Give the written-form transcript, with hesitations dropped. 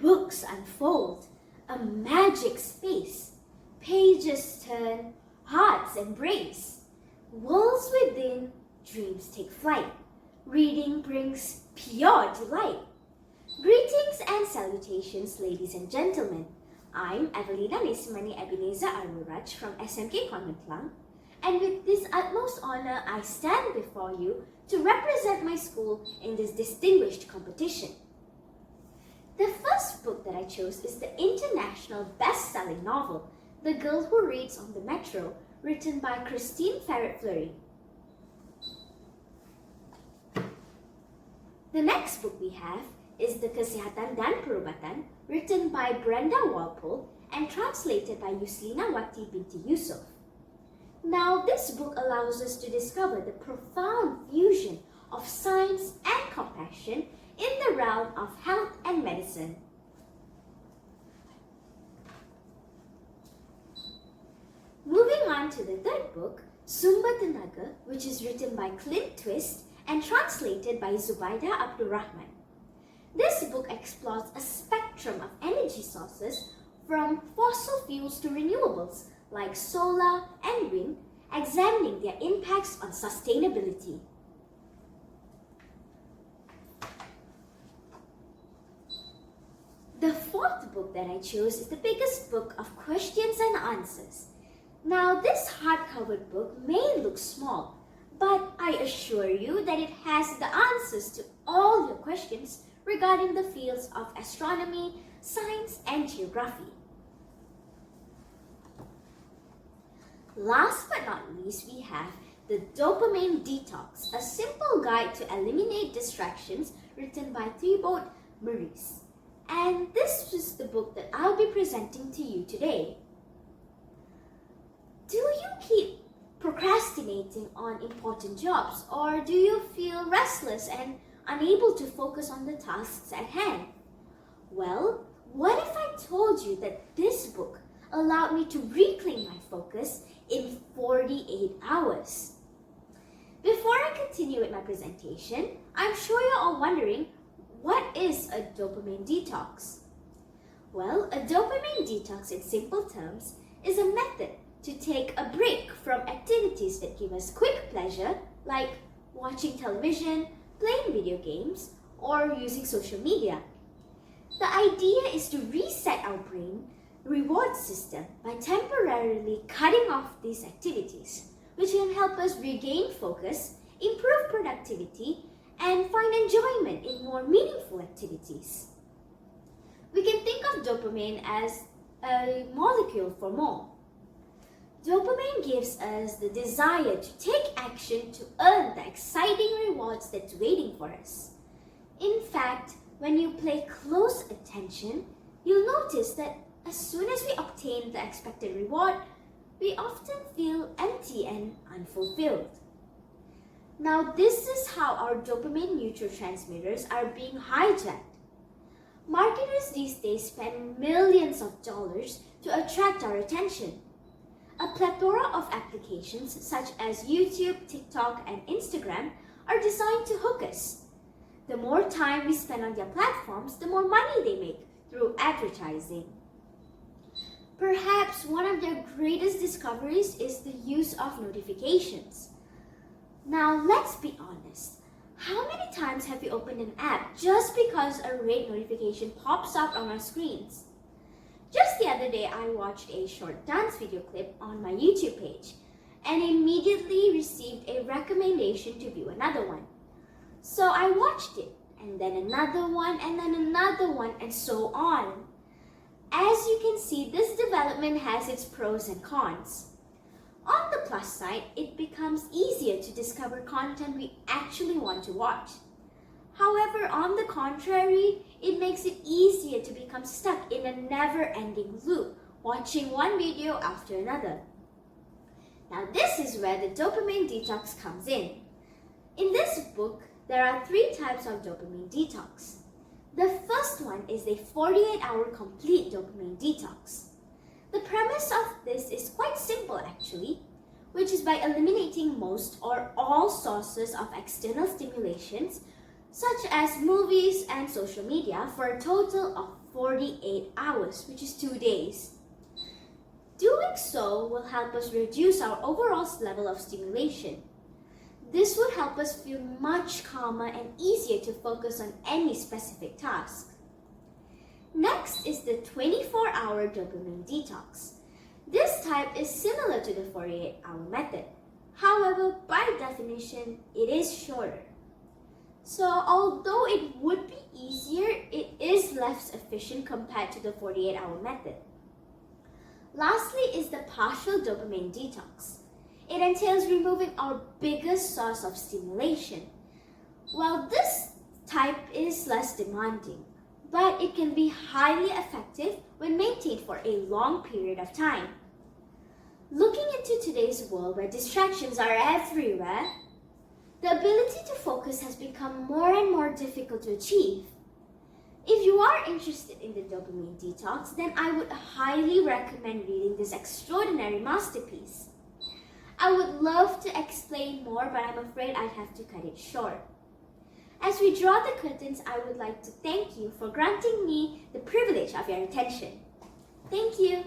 Books unfold, a magic space. Pages turn, hearts embrace. Worlds within, dreams take flight. Reading brings pure delight. Greetings and salutations, ladies and gentlemen. I'm EVELYNA NESAMANI EBENEZER ARUNRAJ from SMK Klang, and with this utmost honor, I stand before you to represent my school in this distinguished competition. The first book that I chose is the international best-selling novel, The Girl Who Reads on the Metro, written by Christine Ferret-Fleury. The next book we have is The Kesehatan dan Perubatan, written by Brenda Walpole and translated by Yuslina Wati binti Yusuf. Now, this book allows us to discover the profound fusion of science and compassion in the realm of health and medicine. Moving on to the third book, Sumber Tenaga, which is written by Clint Twist and translated by Zubaida Abdurrahman. This book explores a spectrum of energy sources from fossil fuels to renewables like solar and wind, examining their impacts on sustainability. The fourth book that I chose is the biggest book of questions and answers. Now, this hardcover book may look small, but I assure you that it has the answers to all your questions regarding the fields of astronomy, science, and geography. Last but not least, we have The Dopamine Detox, a simple guide to eliminate distractions, written by Thibaut Maurice. And this is the book that I'll be presenting to you today. Do you keep procrastinating on important jobs, or do you feel restless and unable to focus on the tasks at hand? Well, what if I told you that this book allowed me to reclaim my focus in 48 hours? Before I continue with my presentation, I'm sure you're all wondering, what is a dopamine detox? Well, a dopamine detox in simple terms is a method to take a break from activities that give us quick pleasure, like watching television, playing video games, or using social media. The idea is to reset our brain reward system by temporarily cutting off these activities, which can help us regain focus, improve productivity, and find enjoyment in more meaningful activities. We can think of dopamine as a molecule for more. Dopamine gives us the desire to take action to earn the exciting rewards that's waiting for us. In fact, when you pay close attention, you'll notice that as soon as we obtain the expected reward, we often feel empty and unfulfilled. Now, this is how our dopamine neurotransmitters are being hijacked. Marketers these days spend millions of dollars to attract our attention. A plethora of applications such as YouTube, TikTok, and Instagram are designed to hook us. The more time we spend on their platforms, the more money they make through advertising. Perhaps one of their greatest discoveries is the use of notifications. Now, let's be honest. How many times have you opened an app just because a red notification pops up on our screens? Just the other day, I watched a short dance video clip on my YouTube page and immediately received a recommendation to view another one. So I watched it, and then another one, and then another one, and so on. As you can see, this development has its pros and cons. On the plus side, it becomes easier to discover content we actually want to watch. However, on the contrary, it makes it easier to become stuck in a never-ending loop, watching one video after another. Now, this is where the dopamine detox comes in. In this book, there are 3 types of dopamine detox. The first one is a 48-hour complete dopamine detox. The premise of this is quite simple actually, which is by eliminating most or all sources of external stimulations such as movies and social media, for a total of 48 hours, which is 2 days. Doing so will help us reduce our overall level of stimulation. This would help us feel much calmer and easier to focus on any specific task. Next is the 24-hour dopamine detox. This type is similar to the 48-hour method. However, by definition, it is shorter. So, although it would be easier, it is less efficient compared to the 48-hour method. Lastly is the partial dopamine detox. It entails removing our biggest source of stimulation. While this type is less demanding, but it can be highly effective when maintained for a long period of time. Looking into today's world where distractions are everywhere, the ability to focus has become more and more difficult to achieve. If you are interested in the dopamine detox, then I would highly recommend reading this extraordinary masterpiece. I would love to explain more, but I'm afraid I'd have to cut it short. As we draw the curtains, I would like to thank you for granting me the privilege of your attention. Thank you.